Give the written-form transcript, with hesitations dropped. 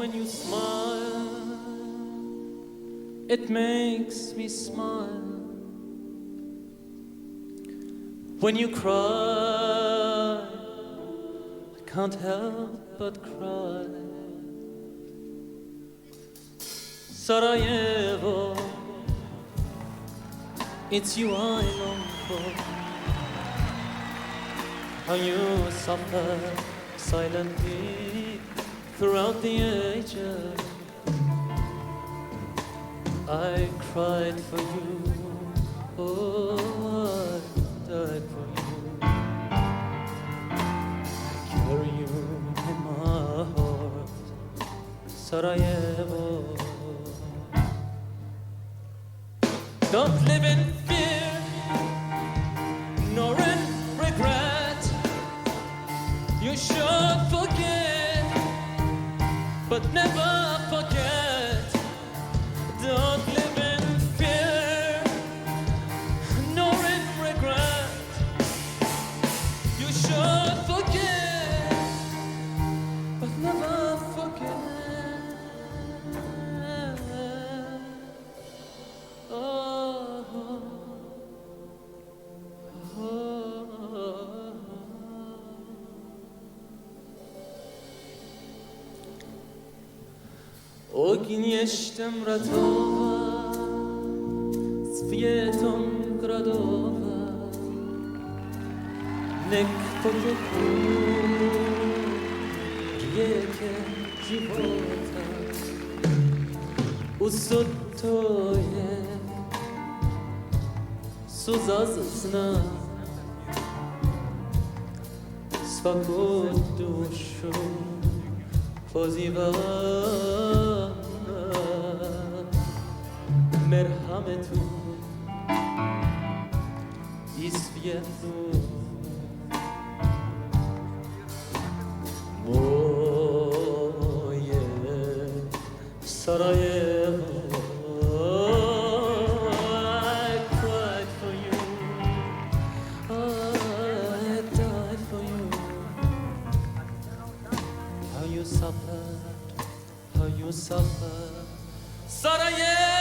when you smile, it makes me smile. When you cry, I can't help but cry. Sarajevo, it's you I long for. How you suffer silently throughout the ages. I cried for you, oh, I died for you. I carry you in my heart, Sarajevo. Don't live in fear, nor in regret. You should forget, but never forget. Don't live in fear, nor in regret. You should forget, but never forget. Ogień jestem ratowa, świetom gradowa, nek pociągu riekę żywota. Usud to je, suza zna, swaką duszę poziwa. Merhametu i światło moje Sarajewo. I cried for you, I died for you. How you suffered, Sarajevo.